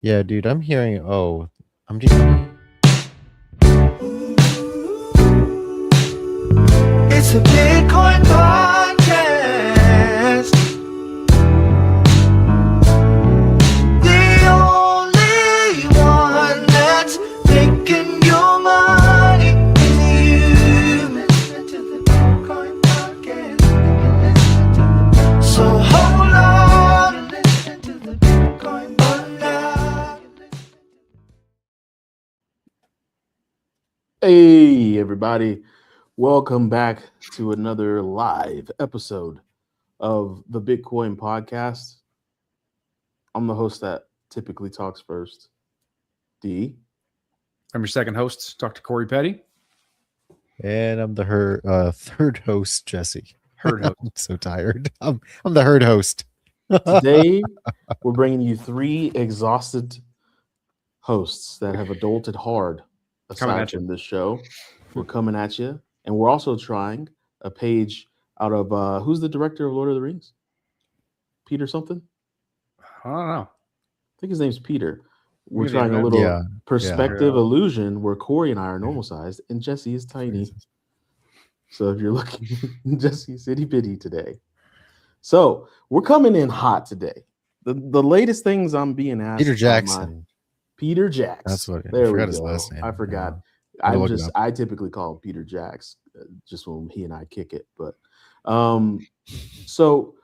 Yeah, dude, I'm hearing. Oh, I'm just. It's a Bitcoin podcast. The only one that's making your money is you. Listen to the Bitcoin podcast. So hold on and listen to the Bitcoin podcast. Hey, everybody. Welcome back to another live episode of the Bitcoin podcast. I'm the host that typically talks first, D. I'm your second host, Dr. Corey Petty. And I'm the third host, Jesse. Herd host. I'm so tired. I'm the herd host. Today, we're bringing you three exhausted hosts that have adulted hard Coming aside at you. from this show. We're coming at you. And we're also trying a page out of, who's the director of Lord of the Rings? Peter something? I don't know. I think his name's Peter. We're Maybe, trying a man. little Yeah, perspective yeah. illusion where Corey and I are normal sized and Jesse is tiny. So if you're looking, Jesse's itty bitty today. So we're coming in hot today. The latest things I'm being asked. Peter by Jackson. Peter Jacks. That's what. I There we forgot go. his last name. I forgot. Yeah. Look it up. I typically call him Peter Jacks, just when he and I kick it. But so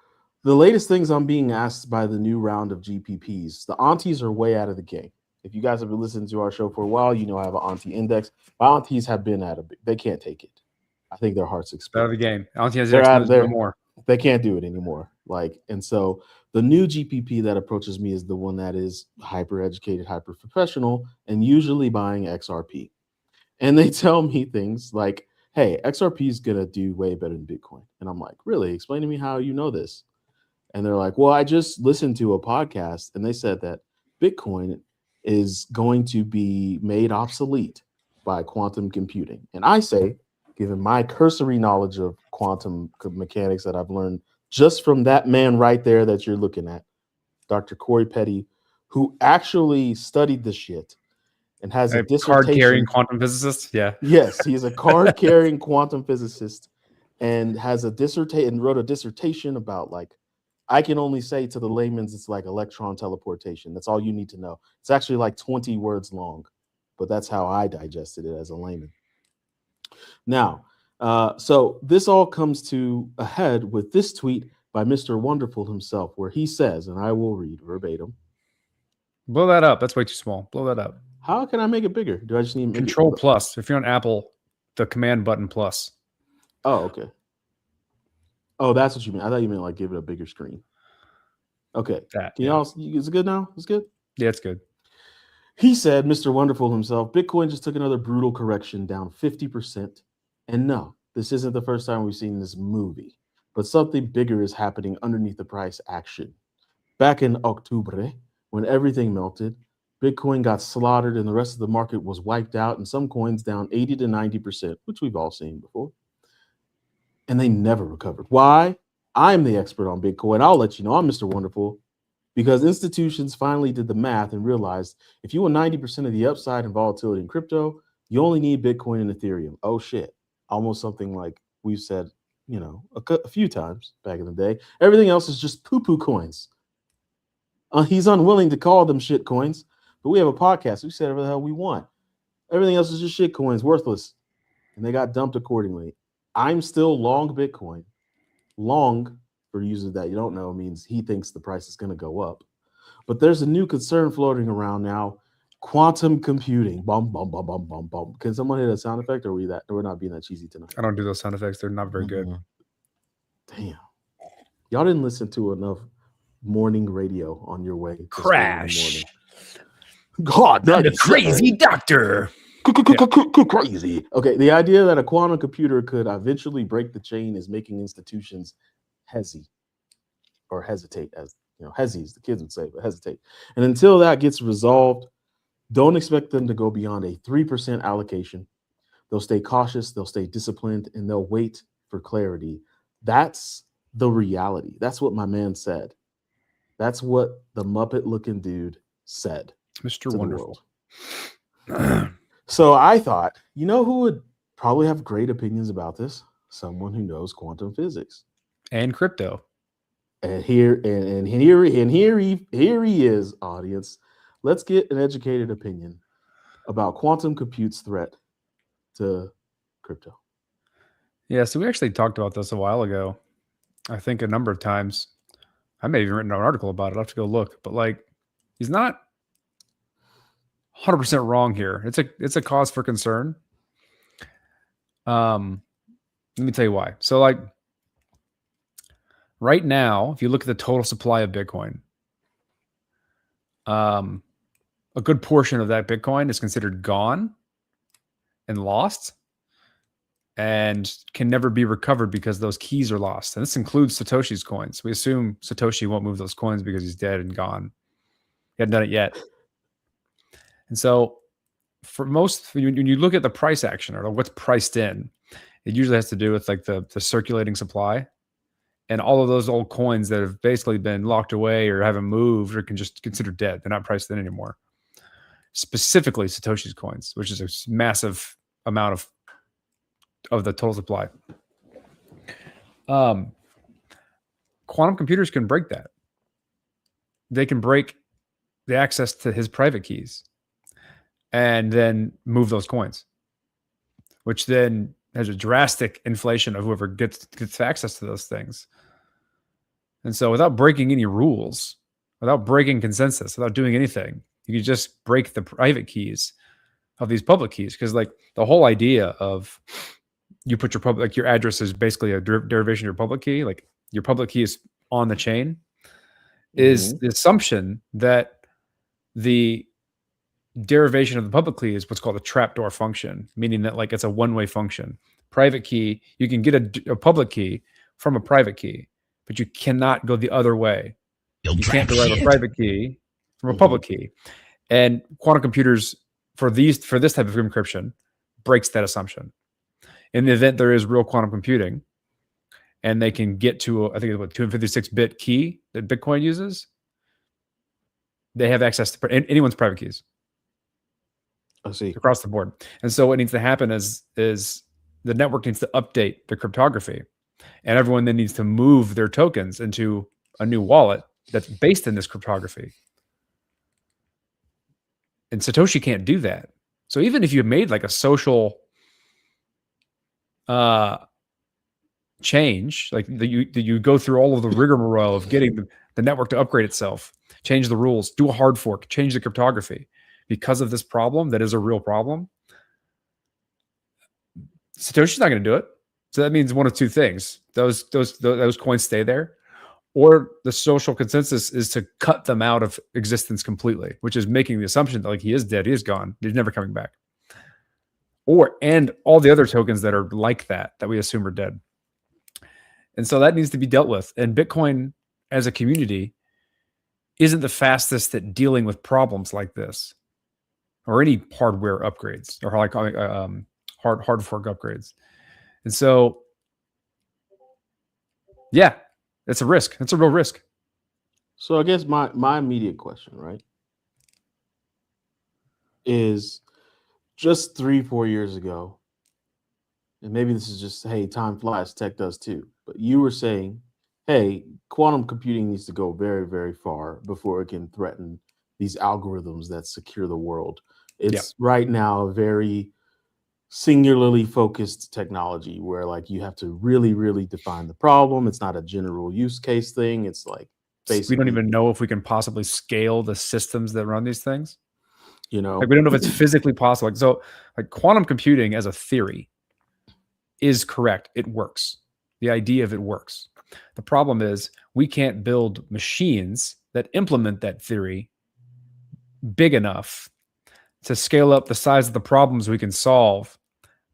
the latest things I'm being asked by the new round of GPPs. The aunties are way out of the game. If you guys have been listening to our show for a while, you know I have an auntie index. My aunties have been they can't take it. I think their hearts Out of explode. the game. Auntie has They're out no there. more. They can't do it anymore. And so the new GPP that approaches me is the one that is hyper educated, hyper professional, and usually buying XRP. And they tell me things like, hey, XRP is going to do way better than Bitcoin. And I'm like, really? Explain to me how you know this. And they're like, well, I just listened to a podcast and they said that Bitcoin is going to be made obsolete by quantum computing. And I say, given my cursory knowledge of quantum mechanics that I've learned just from that man right there that you're looking at, Dr. Corey Petty, who actually studied the shit and has a dissertation. Card-carrying quantum physicist? Yeah. Yes, he's a card-carrying quantum physicist and has a dissertation and wrote a dissertation about I can only say to the layman's it's like electron teleportation. That's all you need to know. It's actually like 20 words long, but that's how I digested it as a layman. Now, so this all comes to a head with this tweet by Mr. Wonderful himself, where he says, and I will read verbatim. Blow that up. That's way too small. Blow that up. How can I make it bigger? Do I just need to make Control it plus. If you're on Apple, the command button plus. Oh, okay. Oh, that's what you mean. I thought you meant give it a bigger screen. Okay. That. Can y'all, is it good now? It's good? Yeah, it's good. He said, Mr. Wonderful himself, Bitcoin just took another brutal correction down 50%. And no, this isn't the first time we've seen this movie, but something bigger is happening underneath the price action. Back in October, when everything melted, Bitcoin got slaughtered and the rest of the market was wiped out and some coins down 80 to 90%, which we've all seen before. And they never recovered. Why? I'm the expert on Bitcoin. I'll let you know. I'm Mr. Wonderful. Because institutions finally did the math and realized if you want 90% of the upside and volatility in crypto, you only need Bitcoin and Ethereum. Oh, shit. Almost something like we've said, a few times back in the day. Everything else is just poo-poo coins. He's unwilling to call them shit coins, but we have a podcast. We said whatever the hell we want. Everything else is just shit coins, worthless. And they got dumped accordingly. I'm still long Bitcoin. Long, for users that you don't know, means he thinks the price is going to go up. But there's a new concern floating around now. Quantum computing. Bum, bum, bum, bum, bum, bum. Can someone hit a sound effect, or we're not being that cheesy tonight? I don't do those sound effects. They're not very good. Damn. Y'all didn't listen to enough morning radio on your way. Crash. God, I'm the crazy doctor. Crazy. Okay, the idea that a quantum computer could eventually break the chain is making institutions hesitate, as hesies, the kids would say, but hesitate. And until that gets resolved, don't expect them to go beyond a 3% allocation. They'll stay cautious, they'll stay disciplined, and they'll wait for clarity. That's the reality. That's what my man said. That's what the Muppet looking dude said. Mr. the Wonderful. world. So I thought, you know who would probably have great opinions about this? Someone who knows quantum physics. And crypto. And here he is, audience. Let's get an educated opinion about quantum compute's threat to crypto. Yeah, so we actually talked about this a while ago. I think a number of times. I may have even written an article about it. I'll have to go look. But like, he's not 100% wrong here. It's a cause for concern. Let me tell you why. So like right now, if you look at the total supply of Bitcoin, a good portion of that Bitcoin is considered gone and lost and can never be recovered because those keys are lost. And this includes Satoshi's coins. We assume Satoshi won't move those coins because he's dead and gone. He hadn't done it yet. And so for most, when you look at the price action or what's priced in, it usually has to do with like the circulating supply and all of those old coins that have basically been locked away or haven't moved or can just consider dead. They're not priced in anymore. Specifically Satoshi's coins, which is a massive amount of the total supply. Quantum computers can break that. They can break the access to his private keys and then move those coins, which then has a drastic inflation of whoever gets access to those things. And so without breaking any rules, without breaking consensus, without doing anything, you can just break the private keys of these public keys. Because like the whole idea of you put your public, like your address is basically a derivation of your public key. Like your public key is on the chain, is the assumption that the derivation of the public key is what's called a trapdoor function, meaning that like it's a one-way function. Private key, you can get a public key from a private key, but you cannot go the other way. You can't derive a private key from a public key. And quantum computers for this type of encryption breaks that assumption. In the event there is real quantum computing and they can get to, I think it's what, 256-bit key that Bitcoin uses, they have access to anyone's private keys. I see. Across the board. And so what needs to happen is the network needs to update the cryptography, and everyone then needs to move their tokens into a new wallet that's based in this cryptography. And Satoshi can't do that. So even if you made like a social change, like you go through all of the rigmarole of getting the network to upgrade itself, change the rules, do a hard fork, change the cryptography, because of this problem that is a real problem, Satoshi's not going to do it. So that means one of two things: those coins stay there, or the social consensus is to cut them out of existence completely, which is making the assumption that like he is dead, he is gone, he's never coming back. And all the other tokens that are like that we assume are dead. And so that needs to be dealt with. And Bitcoin as a community isn't the fastest at dealing with problems like this, or any hardware upgrades, or like hard fork upgrades. And so, yeah, it's a risk. It's a real risk. So I guess my immediate question, right, is just 3-4 years ago, and maybe this is just, hey, time flies, tech does too, but you were saying, hey, quantum computing needs to go very, very far before it can threaten these algorithms that secure the world. It's right now a very singularly focused technology where like you have to really, really define the problem. It's not a general use case thing. It's like basically, we don't even know if we can possibly scale the systems that run these things. You know, like we don't know if it's physically possible. Like, so like quantum computing as a theory is correct. It works. The idea of it works. The problem is we can't build machines that implement that theory big enough to scale up the size of the problems we can solve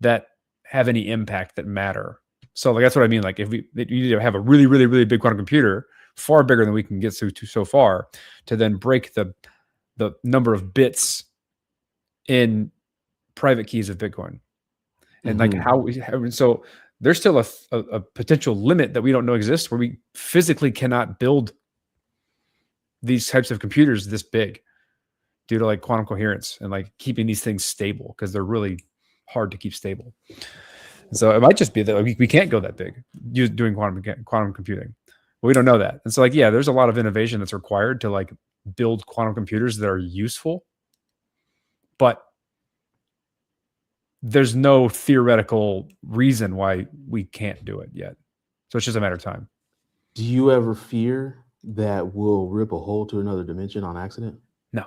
that have any impact that matter. So like that's what I mean. Like if you need to have a really, really, really big quantum computer, far bigger than we can get to so far, to then break the number of bits in private keys of Bitcoin. And like so there's still a potential limit that we don't know exists where we physically cannot build these types of computers this big. due to like quantum coherence and like keeping these things stable because they're really hard to keep stable. So it might just be that we can't go that big doing quantum computing. Well, we don't know that. And so like, yeah, there's a lot of innovation that's required to like build quantum computers that are useful, but there's no theoretical reason why we can't do it yet. So it's just a matter of time. Do you ever fear that we'll rip a hole to another dimension on accident? No.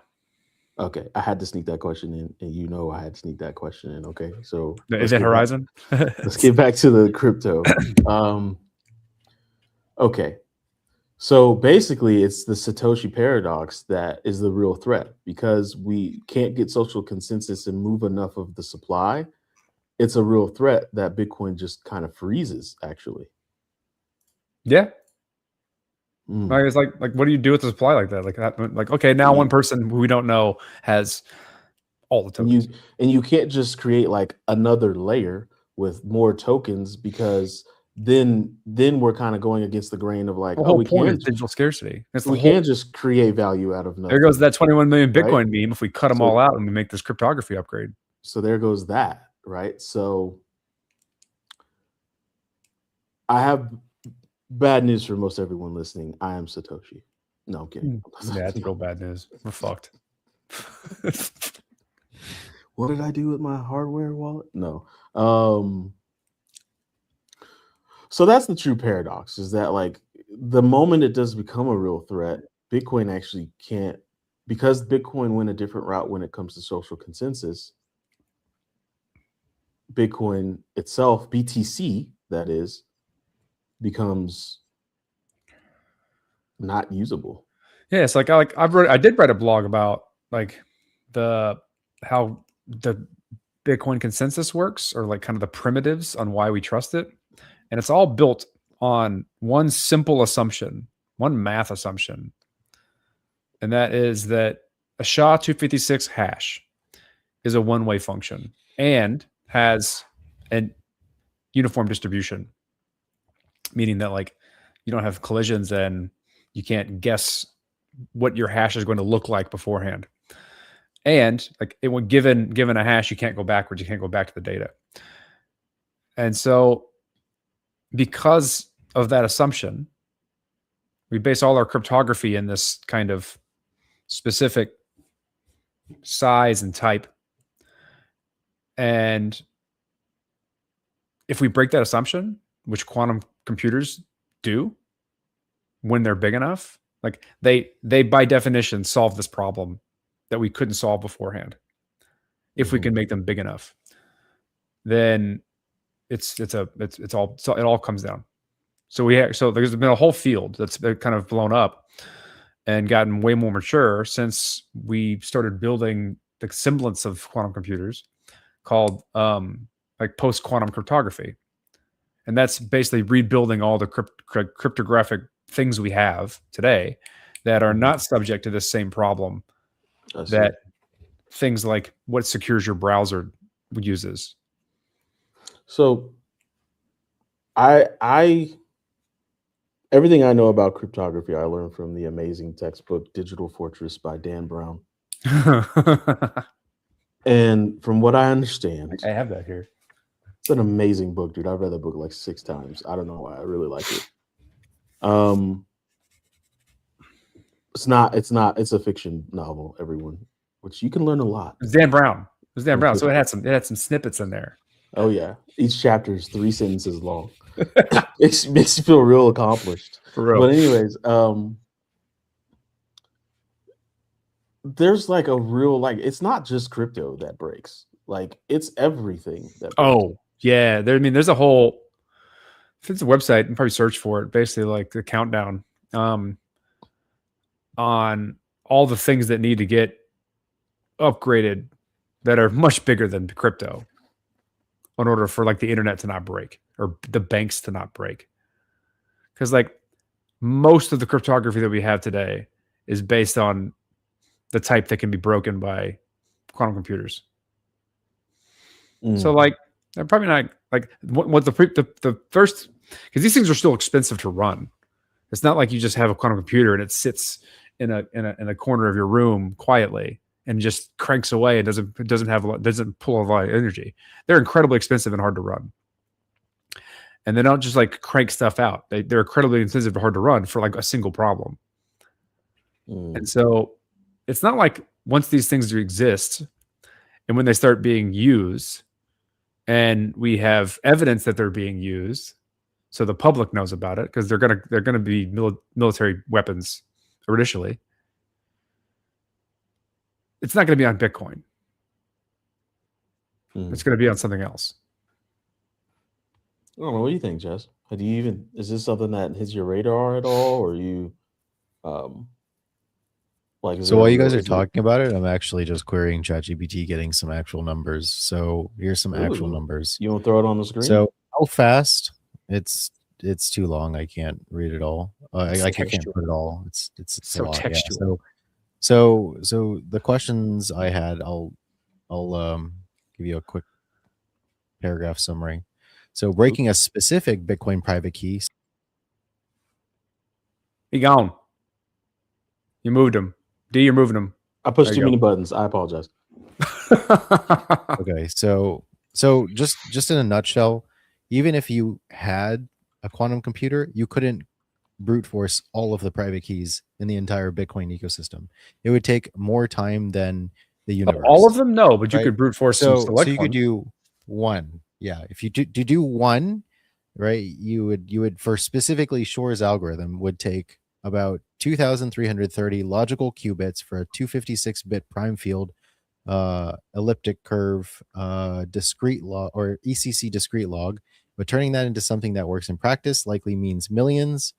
Okay, I had to sneak that question in, and you know I had to sneak that question in. Okay, so Is it Horizon? Let's get back to the crypto. Okay, so basically, it's the Satoshi paradox that is the real threat because we can't get social consensus and move enough of the supply. It's a real threat that Bitcoin just kind of freezes, actually. Yeah. Mm. Like, it's like what do you do with the supply like that? Like okay, now one person who we don't know has all the tokens. And you can't just create like another layer with more tokens because then we're kind of going against the grain of like, The whole point is digital scarcity. We can't just create value out of nothing. There goes that 21 million Bitcoin right? meme if we cut them all out and we make this cryptography upgrade. So there goes that, right? So I have bad news for most everyone listening. I am Satoshi. No, I'm kidding. Yeah, it's real bad news. We're fucked. What did I do with my hardware wallet? No. So that's the true paradox, is that like the moment it does become a real threat, Bitcoin actually can't, because Bitcoin went a different route when it comes to social consensus. Bitcoin itself, BTC, that is, becomes not usable. Yeah, it's like I did write a blog about like how the Bitcoin consensus works, or like kind of the primitives on why we trust it. And it's all built on one simple assumption, one math assumption. And that is that a SHA-256 hash is a one-way function and has a uniform distribution, meaning that like you don't have collisions and you can't guess what your hash is going to look like beforehand. And like it when given a hash, you can't go backwards, you can't go back to the data. And so because of that assumption, we base all our cryptography in this kind of specific size and type. And if we break that assumption, which quantum computers do when they're big enough, like they by definition solve this problem that we couldn't solve beforehand. If we can make them big enough, then it all comes down. So there's been a whole field that's been kind of blown up and gotten way more mature since we started building the semblance of quantum computers called like post-quantum cryptography. And that's basically rebuilding all the cryptographic things we have today that are not subject to this same problem that things like what secures your browser uses. So everything I know about cryptography, I learned from the amazing textbook Digital Fortress by Dan Brown. And from what I understand, I have that here. It's an amazing book, dude. I've read that book like 6 times. I don't know why. I really like it. It's a fiction novel, everyone, which you can learn a lot. It's Dan Brown. So it had some snippets in there. Oh yeah. Each chapter is 3 sentences long. It makes you feel real accomplished. For real. But anyways, there's like a real, like, it's not just crypto that breaks. Like, it's everything that breaks. Oh, yeah. There's a whole, if it's a website, you can probably search for it, basically like the countdown on all the things that need to get upgraded that are much bigger than crypto in order for like the internet to not break or the banks to not break. Because like most of the cryptography that we have today is based on the type that can be broken by quantum computers. So like they're probably not like what the first, because these things are still expensive to run. It's not like you just have a quantum computer and it sits in a corner of your room quietly and just cranks away and doesn't pull a lot of energy. They're incredibly expensive and hard to run. And they don't just like crank stuff out. They're incredibly expensive and hard to run for like a single problem. And so it's not like once these things exist and when they start being used and we have evidence that they're being used, so the public knows about it because they're gonna be military weapons initially. It's not going to be on Bitcoin. It's going to be on something else. I don't know. What do you think, Jess? Is this something that hits your radar at all, or you, like? So while you guys are talking about it, I'm actually just querying ChatGPT, getting some actual numbers. So here's some actual numbers. You want to throw it on the screen? So how fast? It's too long. I can't read it all. I can't put it all. It's so a lot. textual. Yeah. So the questions I had, I'll give you a quick paragraph summary. So breaking a specific Bitcoin private key. He gone. You moved him. D, you're moving him. I pushed too many buttons. I apologize. Okay, so just in a nutshell, even if you had a quantum computer, you couldn't brute force all of the private keys in the entire Bitcoin ecosystem. It would take more time than the universe. All of them, no, but you could brute force some select so you could do one. Yeah, if you do one, right, you would for specifically Shor's algorithm would take about 2,330 logical qubits for a 256-bit prime field elliptic curve discrete log or ECC discrete log, but turning that into something that works in practice likely means millions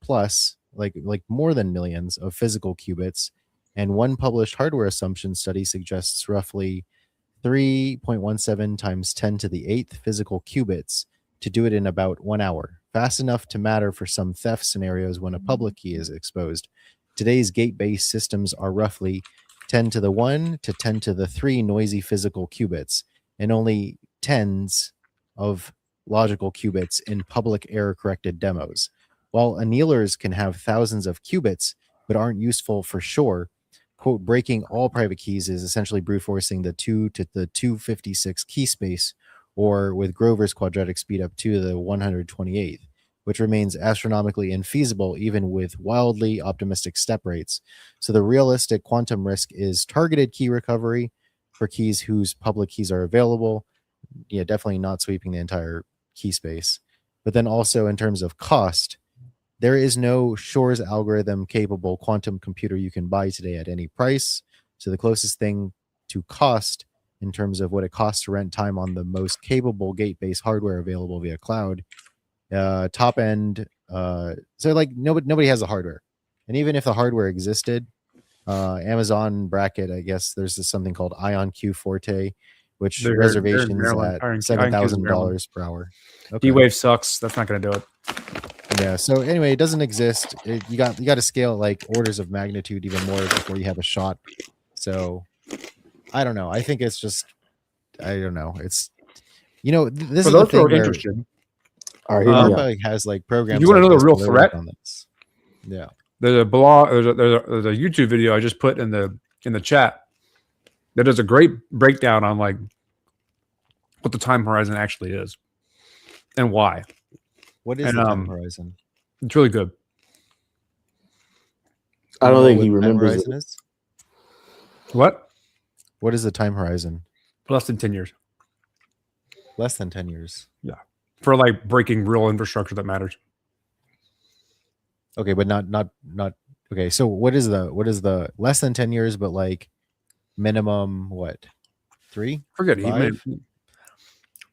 plus like more than millions of physical qubits. And one published hardware assumption study suggests roughly 3.17 times 10 to the 8th physical qubits to do it in about 1 hour, fast enough to matter for some theft scenarios when a public key is exposed. Today's gate-based systems are roughly 10 to the 1 to 10 to the 3 noisy physical qubits, and only tens of logical qubits in public error-corrected demos. While annealers can have thousands of qubits but aren't useful for sure, quote, breaking all private keys is essentially brute forcing the 2 to the 256 key space, or with Grover's quadratic speed up to the 128th, which remains astronomically infeasible even with wildly optimistic step rates. So the realistic quantum risk is targeted key recovery for keys whose public keys are available. Yeah, definitely not sweeping the entire key space. But then also in terms of cost, there is no Shor's algorithm capable quantum computer you can buy today at any price. So the closest thing to cost in terms of what it costs to rent time on the most capable gate-based hardware available via cloud, top end. So like nobody has the hardware, and even if the hardware existed, Amazon bracket, I guess there's something called Ion Q Forte, which reservations at $7,000 per hour. Okay. D-Wave sucks. That's not going to do it. Yeah. So anyway, it doesn't exist. You got to scale like orders of magnitude even more before you have a shot. So I don't know. I think it's just, I don't know. It's, this is the thing where interested. Compaq has like programs. You want to know the real threat on this? Yeah. There's a blog. There's a YouTube video I just put in the chat that does a great breakdown on like what the time horizon actually is and why. What is the time horizon? It's really good. I don't think he remembers it. What? What is the time horizon? Less than 10 years. Less than 10 years. Yeah. For like breaking real infrastructure that matters. Okay, but not okay. So what is the less than 10 years, but like minimum what? 3? Forget it.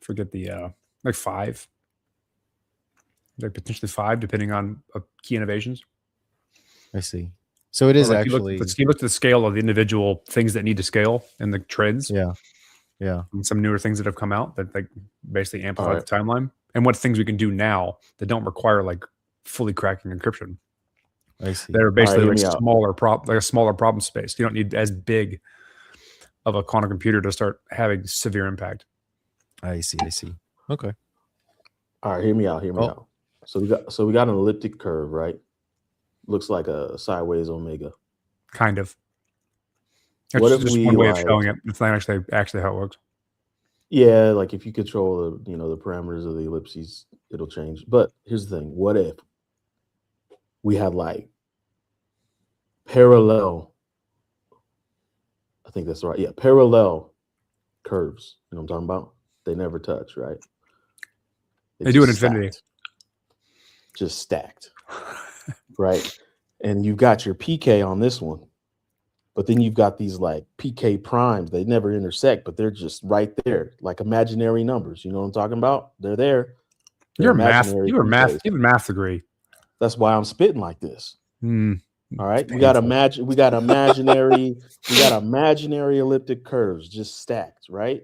Forget the like 5. Like potentially 5, depending on key innovations. I see. So it is like actually. You look at the scale of the individual things that need to scale and the trends. Yeah. And some newer things that have come out that like basically amplify the timeline, and what things we can do now that don't require like fully cracking encryption. I see. They're basically like a smaller problem space. You don't need as big of a quantum computer to start having severe impact. I see. Okay. All right, hear me out. So we got an elliptic curve, right? Looks like a sideways omega. Kind of. It's What if just we one way of like, showing it. It's not actually how it works. yeah, like if you control the, you know, the parameters of the ellipses, it'll change. But here's the thing: what if we had like parallel? I think that's right. Yeah, parallel curves. You know what I'm talking about? They never touch, right? They do in just infinity. stacked. Just stacked, right? And you've got your PK on this one, but then you've got these like PK primes. They never intersect, but they're just right there, like imaginary numbers. You know what I'm talking about? They're there. They're You're math. imaginary You were math. PKs. You have a math degree. That's why I'm spitting like this. Hmm. All right. It's We got painful. we got imaginary, we got imaginary elliptic curves just stacked, right?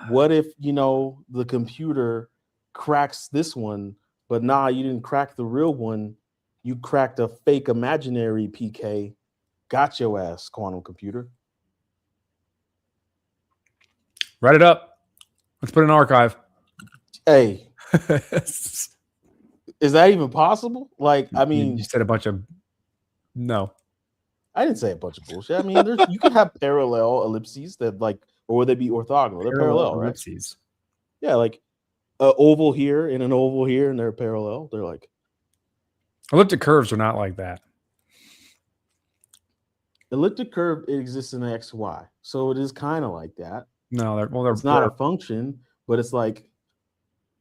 What if, you know, the computer cracks this one, but nah, you didn't crack the real one. You cracked a fake imaginary PK. Got your ass, quantum computer. Write it up. Let's put it in archive. Hey, is that even possible? Like, I you mean, said a bunch of no. I didn't say a bunch of bullshit. I mean, there's you can have parallel ellipses that like, or would they be orthogonal? They're parallel, right? ellipses. Yeah, like an oval here and an oval here, and they're parallel. They're like Elliptic curves are not like that. elliptic curve. It exists in X, Y, so it is kind of like that. No, It's not a function, but it's like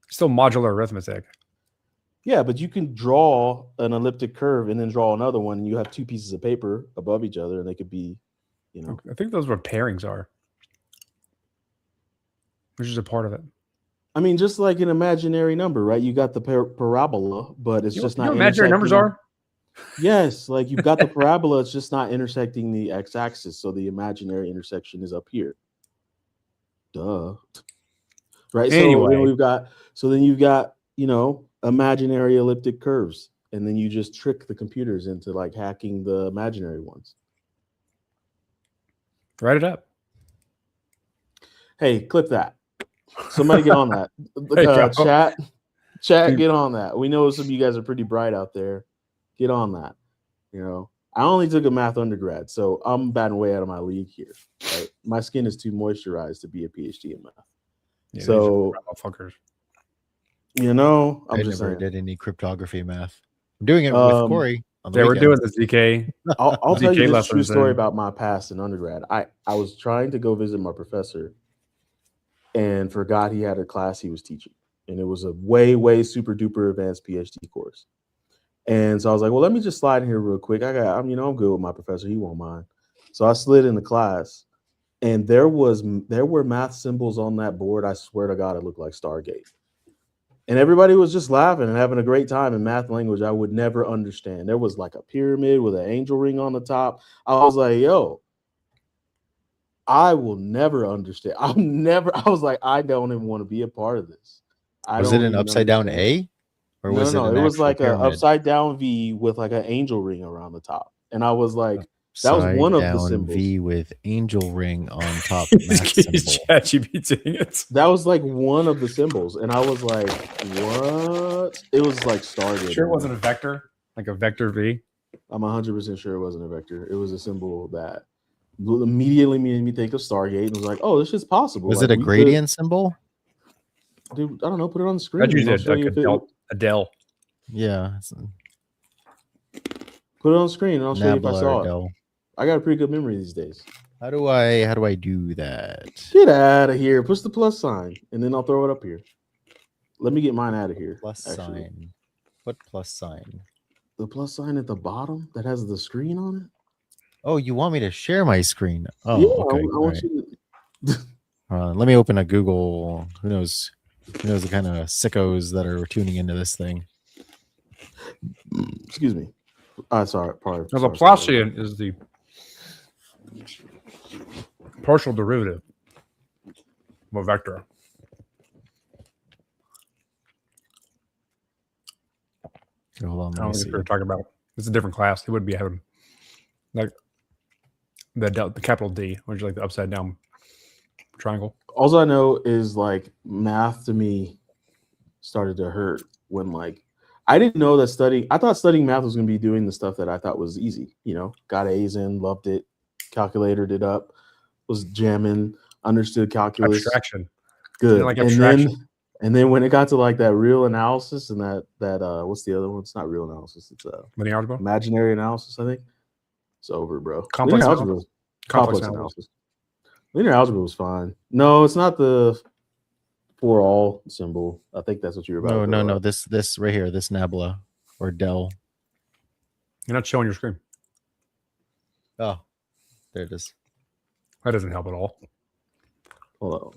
still modular arithmetic. yeah, but you can draw an elliptic curve and then draw another one, and you have two pieces of paper above each other, and they could be, you know. I think those are what pairings are, which is a part of it. I mean, just like an imaginary number, right? You got the parabola, but it's just not. You know imaginary numbers are. Yes, like you've got the parabola, it's just not intersecting the x-axis, so the imaginary intersection is up here. Duh. Right. Anyway. So then you've got, you know, imaginary elliptic curves, and then you just trick the computers into like hacking the imaginary ones. Write it up. Hey, clip that. Somebody get on that. Chat, get on that. We know some of you guys are pretty bright out there. Get on that. You know, I only took a math undergrad, so I'm batting way out of my league here. Right? My skin is too moisturized to be a PhD in math. Yeah, so, motherfuckers. You know, I never did any cryptography math. I'm doing it with Corey. Yeah, we're doing the ZK. I'll tell you this true story about my past in undergrad. I was trying to go visit my professor and forgot he had a class he was teaching. And it was a way, way super duper advanced PhD course. And so I was like, well, let me just slide in here real quick. I'm good with my professor. He won't mind. So I slid in the class, and there were math symbols on that board. I swear to God, it looked like Stargate. And everybody was just laughing and having a great time in math language I would never understand. There was like a pyramid with an angel ring on the top. I was like, yo, I will never understand. I was like, I don't even want to be a part of this. Was it an upside down A? Or was it was like an upside down V with like an angel ring around the top. And I was like, that was one of the symbols. V with angel ring on top. That was like one of the symbols. And I was like, what? It was like Stargate. Sure it wasn't a vector? Like a vector V? I'm 100% sure it wasn't a vector. It was a symbol that immediately made me think of Stargate and was like, oh, this is possible. Was like, it a gradient symbol? Dude, I don't know. Put it on the screen. Adele. Yeah. Put it on the screen and I'll show you if I saw Adele. it. I got a pretty good memory these days. How do I do that? Get out of here. Push the plus sign and then I'll throw it up here. Let me get mine out of here. Plus sign. What plus sign? The plus sign at the bottom that has the screen on it. Oh, you want me to share my screen? Oh, yeah, okay. I want you to... let me open a Google. Who knows the kind of sickos that are tuning into this thing. Excuse me. Sorry. Now, the Laplacian is the partial derivative of a vector. Okay, hold on. I don't think we're talking about. It's a different class. It wouldn't be having like the capital D, which is like the upside down triangle. All I know is like math to me started to hurt when like I didn't know that I thought studying math was going to be doing the stuff that I thought was easy, you know, got A's in, loved it, calculated it up, was jamming, understood calculus. Abstraction. Good. Like and abstraction. then when it got to like that real analysis and that what's the other one? It's not real analysis. It's Linear algebra. imaginary analysis, I think. It's over, bro. Complex Linear analysis? algebra. Complex Complex analysis. analysis. Linear algebra was fine. No, it's not the for all symbol. I think that's what you were about. No, to no, throw no. up. This right here, this Nabla or Dell. You're not showing your screen. Oh, there it is. That doesn't help at all. Hold on.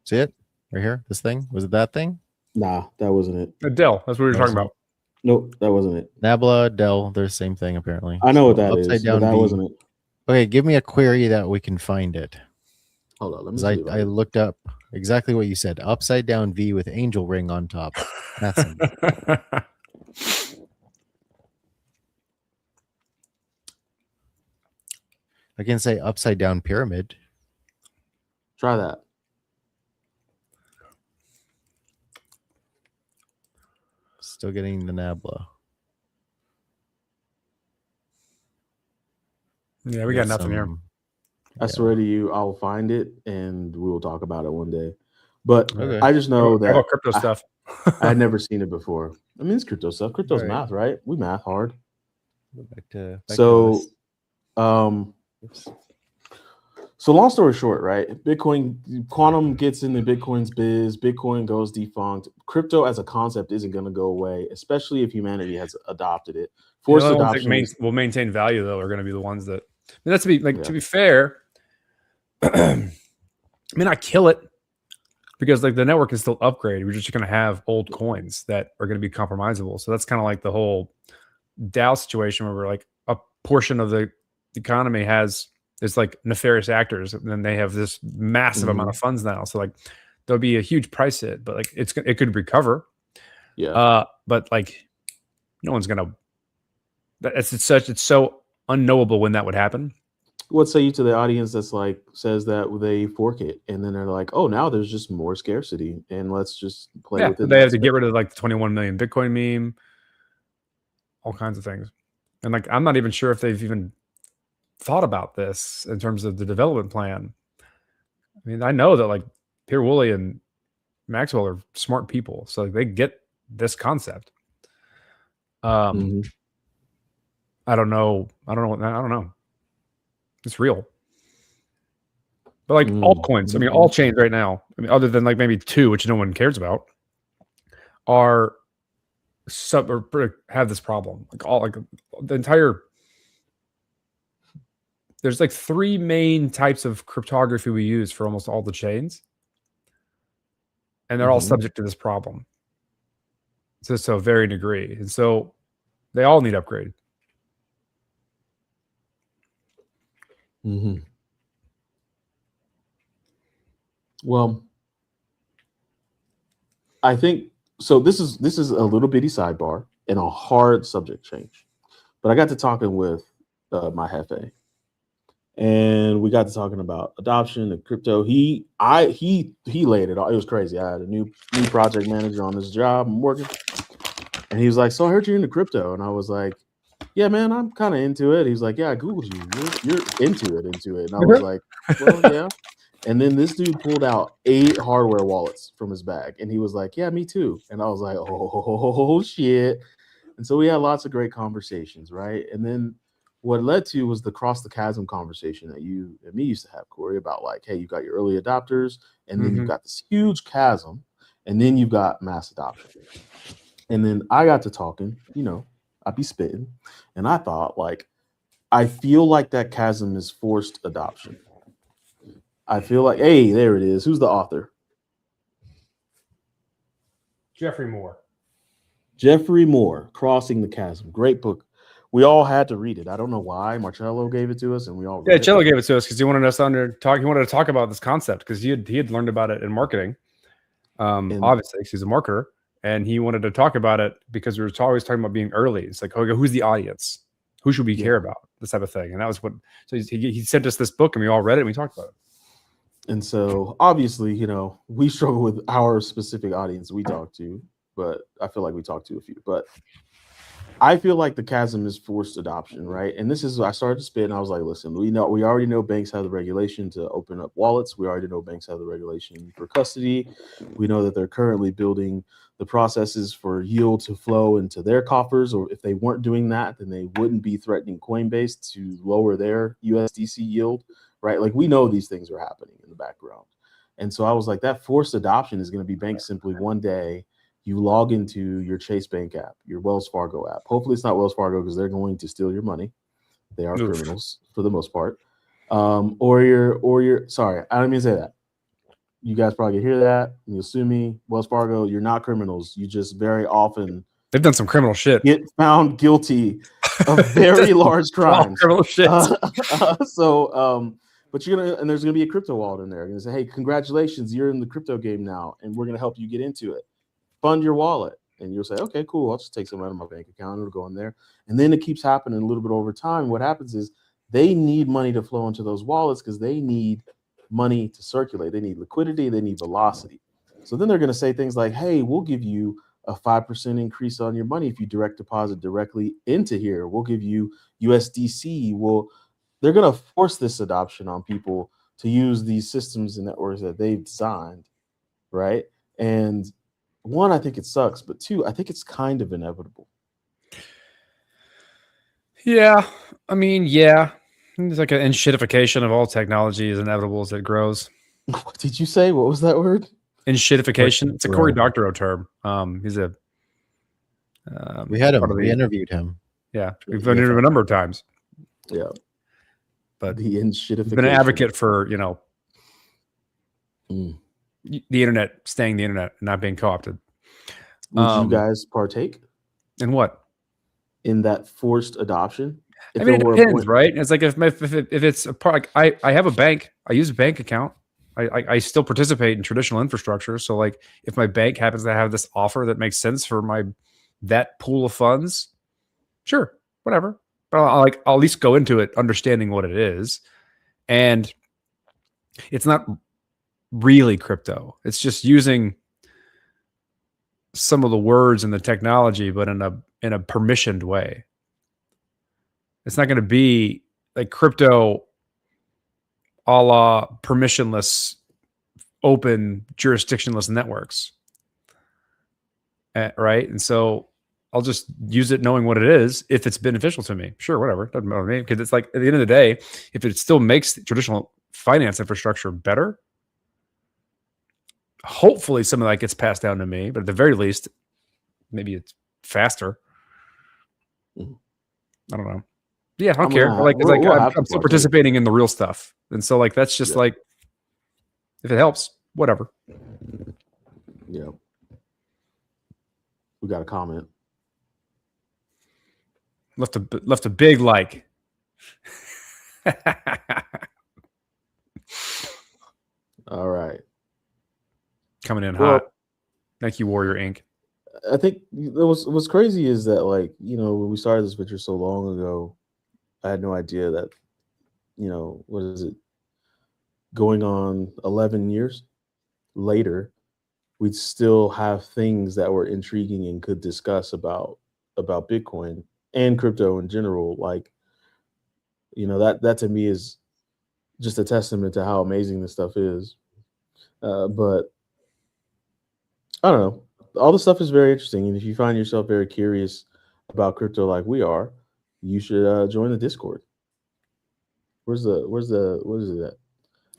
See it right here? This thing, was it that thing? Nah, that wasn't it. Dell. That's what we were talking about. Nope, that wasn't it. Nabla, Dell, they're the same thing apparently. I know So what that upside is, but down that V. wasn't it. Okay, give me a query that we can find it. Hold on, let me 'Cause see. if I looked up exactly what you said. Upside down V with angel ring on top. That's it. I can say upside down pyramid. Try that. Still getting the Nabla. Yeah, we got nothing here. I swear to you, I'll find it and we will talk about it one day. But Okay. I just know How that about crypto stuff? I had never seen it before. I mean, it's crypto stuff. Crypto's Right. math, right? We math hard. Go back to So, us. Oops. So long story short, right? Bitcoin, quantum gets into Bitcoin's biz. Bitcoin goes defunct. Crypto as a concept isn't going to go away, especially if humanity has adopted it. Forced The only ones adoption. that will maintain value though are going to be the ones that. I mean, that's to be fair. I mean, I kill it because like the network is still upgraded. We're just going to have old coins that are going to be compromisable. So that's kind of like the whole DAO situation where we're like a portion of the economy is like nefarious actors, and then they have this massive amount of funds now. So like there'll be a huge price hit, but like it could recover. Yeah. But like no one's gonna. It's so unknowable when that would happen. What say you to the audience that's like says that they fork it and then they're like, oh, now there's just more scarcity and let's just play with it. They have to get rid of like the 21 million Bitcoin meme, all kinds of things, and like I'm not even sure if they've even thought about this in terms of the development plan. I mean, I know that like Pierre Woolley and Maxwell are smart people, so like, they get this concept. I don't know. I don't know. It's real. But like altcoins, I mean, all chains right now, I mean, other than like maybe two, which no one cares about, are have this problem. Like the entire. There's like three main types of cryptography we use for almost all the chains, and they're all subject to this problem. So to a varying degree, and so they all need upgrade. Well, I think so. This is a little bitty sidebar and a hard subject change, but I got to talking with my Hefe, and we got to talking about adoption and crypto. He laid it all. It was crazy. I had a new project manager on this job I'm working, and he was like, "So I heard you're into crypto," and I was like, "Yeah, man, I'm kind of into it." He's like, "Yeah, I googled you. You're into it," and I was like, "Well, yeah." And then this dude pulled out 8 hardware wallets from his bag, and he was like, "Yeah, me too." And I was like, "Oh shit!" And so we had lots of great conversations, right? And then what led to was the cross the chasm conversation that you and me used to have, Corey, about like, hey, you got your early adopters, and then you've got this huge chasm, and then you've got mass adoption. And then I got to talking, I'd be spitting, and I thought, like, I feel like that chasm is forced adoption. I feel like, hey, there it is. Who's the author? Jeffrey Moore. Jeffrey Moore, Crossing the Chasm. Great book. We all had to read it. I don't know why. Marcello gave it to us, and we all read it. Cello gave it to us because he wanted us He wanted to talk about this concept because he had learned about it in marketing. Obviously, because he's a marketer, and he wanted to talk about it because we were always talking about being early. It's like, okay, who's the audience? Who should we care about? This type of thing. And that was what. So he sent us this book, and we all read it, and we talked about it. And so, obviously, we struggle with our specific audience we talk to, but I feel like we talked to a few. But I feel like the chasm is forced adoption, right? And this is I started to spit, and I was like, listen, we already know banks have the regulation to open up wallets. We already know banks have the regulation for custody. We know that they're currently building the processes for yield to flow into their coffers, or if they weren't doing that, then they wouldn't be threatening Coinbase to lower their USDC yield, right? Like we know these things are happening in the background. And so I was like, that forced adoption is going to be banks simply one day you log into your Chase Bank app, your Wells Fargo app. Hopefully, it's not Wells Fargo because they're going to steal your money. They are Oof. criminals for the most part. Or your sorry, I don't mean to say that. You guys probably hear that. You'll sue me. Wells Fargo, you're not criminals. You just very often They've done some criminal shit. get found guilty of very large crimes. Criminal shit. But you're gonna, and there's gonna be a crypto wallet in there. You're gonna say, hey, congratulations, you're in the crypto game now, and we're gonna help you get into it. Fund your wallet. And you'll say, okay, cool. I'll just take some out of my bank account. It'll go in there. And then it keeps happening a little bit over time. What happens is they need money to flow into those wallets because they need money to circulate. They need liquidity. They need velocity. So then they're going to say things like, hey, we'll give you a 5% increase on your money if you direct deposit directly into here. We'll give you USDC. They're going to force this adoption on people to use these systems and networks that they've designed, right? And one, I think it sucks, but two, I think it's kind of inevitable. Yeah. I mean, yeah. It's like an enshittification of all technology is inevitable as it grows. What did you say? What was that word? Enshittification. It's a Cory Doctorow term. He's a we had him. We interviewed him. Yeah. We've interviewed him a number of times. Yeah. But the enshittification. He's been an advocate for, the internet staying the internet and not being co-opted. Would you guys partake in what? In that forced adoption? I mean, it depends, right? It's like if it's a part, like I have a bank, I use a bank account. I still participate in traditional infrastructure. So like if my bank happens to have this offer that makes sense for that pool of funds, sure, whatever. But I'll at least go into it understanding what it is. And it's not really crypto. It's just using some of the words and the technology, but in a permissioned way. It's not going to be like crypto a la permissionless, open, jurisdictionless networks. Right? And so I'll just use it knowing what it is if it's beneficial to me. Sure, whatever. Doesn't matter to me. Because it's like at the end of the day, if it still makes traditional finance infrastructure better, hopefully some of that gets passed down to me, but at the very least, maybe it's faster. I don't know. Yeah, I don't care. I'm still participating in the real stuff. And so like, that's just like, if it helps, whatever. Yeah. We got a comment. Left a big like. All right. Coming in hot. Thank you, Warrior Inc. I think what's crazy is that, like, when we started this picture so long ago, I had no idea that, what is it, going on 11 years later, we'd still have things that were intriguing and could discuss about Bitcoin and crypto in general. Like, that to me is just a testament to how amazing this stuff is. But I don't know. All the stuff is very interesting. And if you find yourself very curious about crypto like we are, you should join the Discord. What is it at?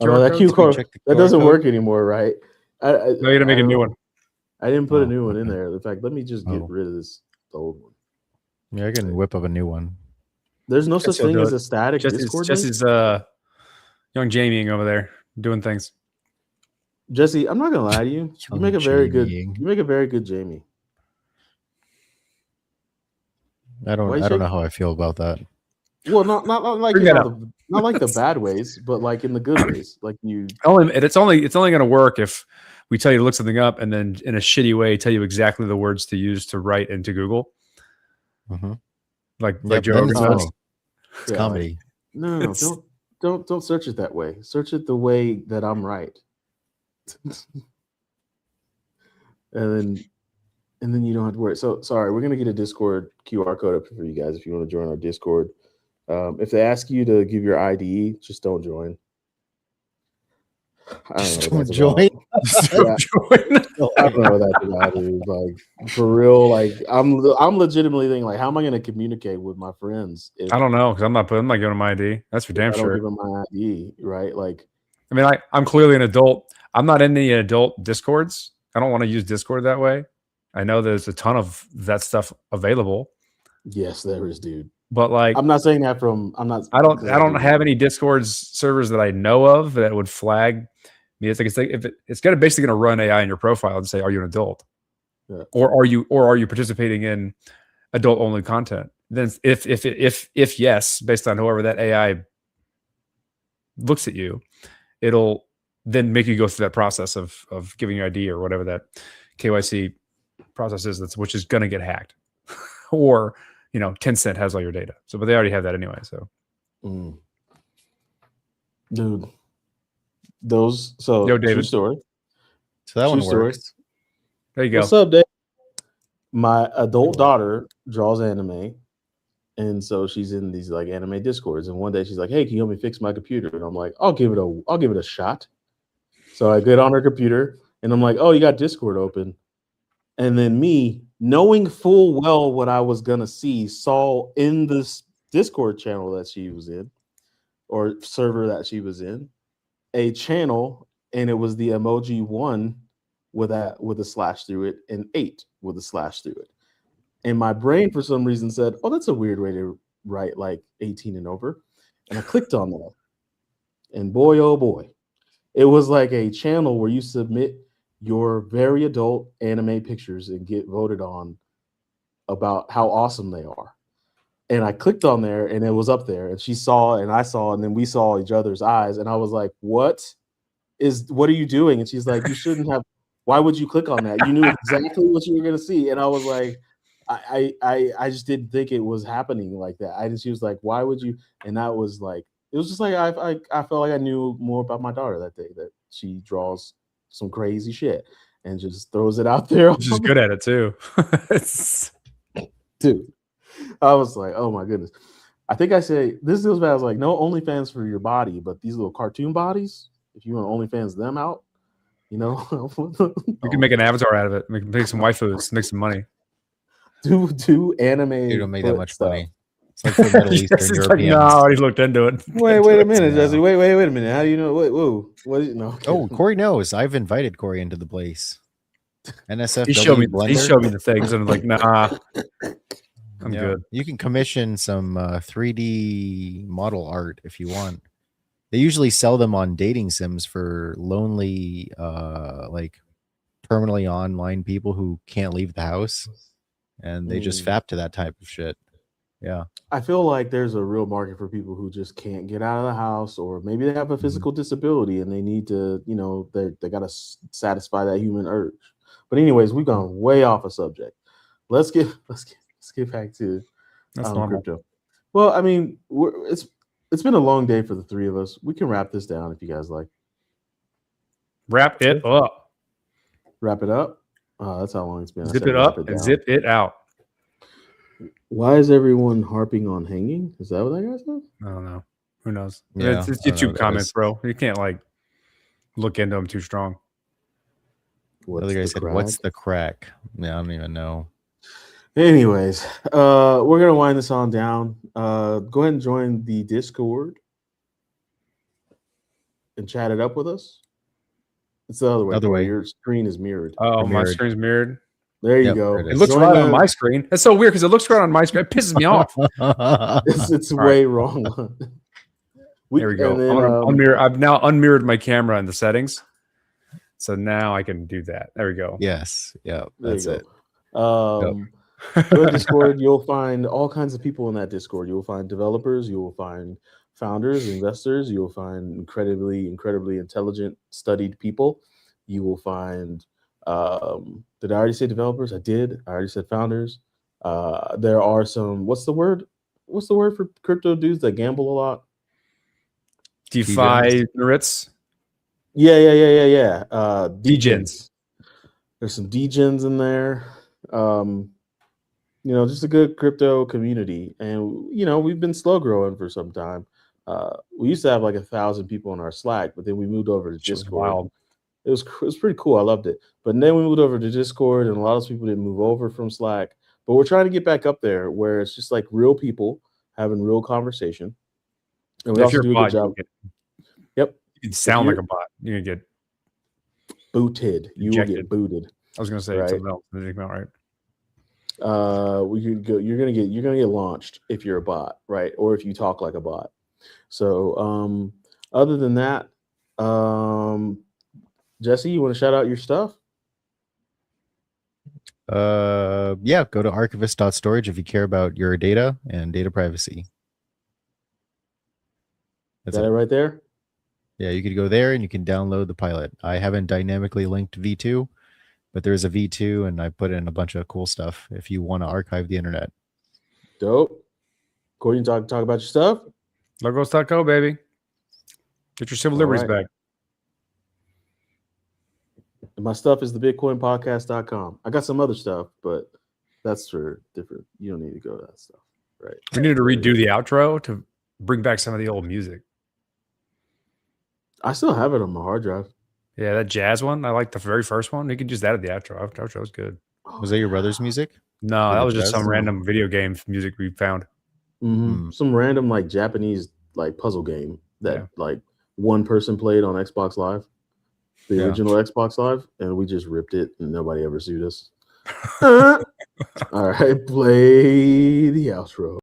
Oh, that QR that doesn't work anymore, right? No, you gotta make a new one. I didn't put a new one in there. In fact, let me just get rid of the old one. Yeah, I can whip up a new one. There's no such thing as a static Discord. Jesse's young Jamie over there doing things. Jesse, I'm not gonna lie to you. You make a very good Jamie. I don't know how I feel about that. Well, not like not like the bad ways, but like in the good ways. Like it's only going to work if we tell you to look something up and then in a shitty way tell you exactly the words to use to write into Google. Mm-hmm. Like Joe Rogan says. It's comedy. No, don't search it that way. Search it the way that I'm right. And then and then you don't have to worry. So sorry, we're gonna get a Discord QR code up for you guys if you want to join our Discord. If they ask you to give your ID, just don't join. I don't know what that's Join. about. So Yeah. join. I don't know what that's about, dude. Like for real, like I'm legitimately thinking like, how am I gonna communicate with my friends if I don't know because I'm not giving them my ID. That's for damn I don't sure. give them my ID, right? Like, I mean, I'm clearly an adult. I'm not in the adult discords. I don't want to use Discord that way. I know there's a ton of that stuff available, yes, there is, dude. but like I'm not saying that from. I'm not. I don't because I don't do have that. any Discord servers that I know of that would flag me. It's like if it's gonna basically gonna run AI in your profile and say, "Are you an adult?" Yeah. Or are you participating in adult only content? Then if yes, based on whoever that AI looks at you, it'll then make you go through that process of giving your ID or whatever that KYC process is, which is going to get hacked, or Tencent has all your data. So, but they already have that anyway. So, Dude, those so Yo, true David. story. So that True one story. works. There you go. What's up, Dave? My adult daughter draws anime, and so she's in these like anime discords. And one day she's like, "Hey, can you help me fix my computer?" And I'm like, I'll give it a shot." So I get on her computer, and I'm like, "Oh, you got Discord open?" And then me, knowing full well what I was gonna see, saw in this Discord channel that she was in, or server that she was in, a channel, and it was the emoji 1 with a slash through it, and 8 with a slash through it. And my brain, for some reason, said, "Oh, that's a weird way to write like 18 and over." And I clicked on that, and boy, oh boy, it was like a channel where you submit your very adult anime pictures and get voted on about how awesome they are. And I clicked on there, and it was up there, and she saw, and I saw, and then we saw each other's eyes, and I was like, what are you doing? And she's like, you shouldn't have. Why would you click on that? You knew exactly what you were going to see. And I was like, I just didn't think it was happening like that. She was like, why would you? And that was like, it was just like I felt like I knew more about my daughter that day, that she draws some crazy shit and just throws it out there. She's good at it too. Dude, I was like, oh my goodness. I think I say this is bad. I was like, no OnlyFans for your body, but these little cartoon bodies, if you want OnlyFans them out, you can make an avatar out of it. Make some waifus, make some money. Do anime. You don't make that much stuff. money. It's like for Middle Eastern It's Europeans. like, no, he looked into it. Wait a minute, No. Jesse. Wait a minute. How do you know? Wait, whoa. What? No. Oh, Corey knows. I've invited Corey into the place. NSFW He showed me Blender. the things, and I'm like, nah, I'm Yeah. good. You can commission some 3D model art if you want. They usually sell them on dating sims for lonely, like terminally online people who can't leave the house, and they just fap to that type of shit. Yeah. I feel like there's a real market for people who just can't get out of the house, or maybe they have a physical disability and they need to, they got to satisfy that human urge. But anyways, we've gone way off a subject. Let's get back to crypto. Well, I mean, it's been a long day for the three of us. We can wrap this down if you guys like. Wrap it up. Wrap it up. That's how long it's been. Zip it up and zip it out. Why is everyone harping on hanging? Is that what that guy said? I don't know. Who knows? Yeah, It's YouTube comments, bro. You can't like look into them too strong. The other guy said, "What's the crack?" Yeah, I don't even know. Anyways, we're gonna wind this on down. Go ahead and join the Discord and chat it up with us. It's the other way. Your screen is mirrored. Oh, my screen's mirrored. There you go. It looks right on my screen. That's so weird because it looks right on my screen. It pisses me off. It's way wrong. There we go. I've now unmirrored my camera in the settings, so now I can do that. There we go. Yes. Yeah. That's it. Go to Discord. You'll find all kinds of people in that Discord. You'll find developers. You will find founders, investors. You will find incredibly intelligent, studied people. You will find. Did I already say developers? I did. I already said founders. There are some. What's the word? What's the word for crypto dudes that gamble a lot? DeFi-rates. Yeah. Degens. There's some degens in there. Just a good crypto community, and we've been slow growing for some time. We used to have like 1,000 people on our Slack, but then we moved over to Shit was Discord. wild. It was pretty cool. I loved it. But then we moved over to Discord, and a lot of people didn't move over from Slack. But we're trying to get back up there where it's just like real people having real conversation, and we If also you're do a a bot, good job. you can sound like you're- a bot. You're gonna get. Booted. You will Ejected. get booted. I was gonna say Right. something else. Didn't come out right. You're gonna get launched if you're a bot, right? Or if you talk like a bot. So other than that, Jesse, you want to shout out your stuff? Yeah, go to archivist.storage if you care about your data and data privacy. Is That's that it it. right there? Yeah, you could go there and you can download the pilot. I haven't dynamically linked V2, but there's a V2 and I put in a bunch of cool stuff if you want to archive the internet. Dope. Corey, you talk about your stuff. Logos.co, baby. Get your civil All liberties right. back. And my stuff is thebitcoinpodcast.com. I got some other stuff, but that's for different. You don't need to go to that stuff, right? We needed to redo the outro to bring back some of the old music. I still have it on my hard drive. Yeah, that jazz one. I like the very first one. You could use that at the outro. Outro was good. Was that your brother's music? No, For that the was just jazz? some random video game music we found. Some random like Japanese like puzzle game that like one person played on Xbox Live, the original Xbox Live, and we just ripped it and nobody ever sued us. All right, play the outro.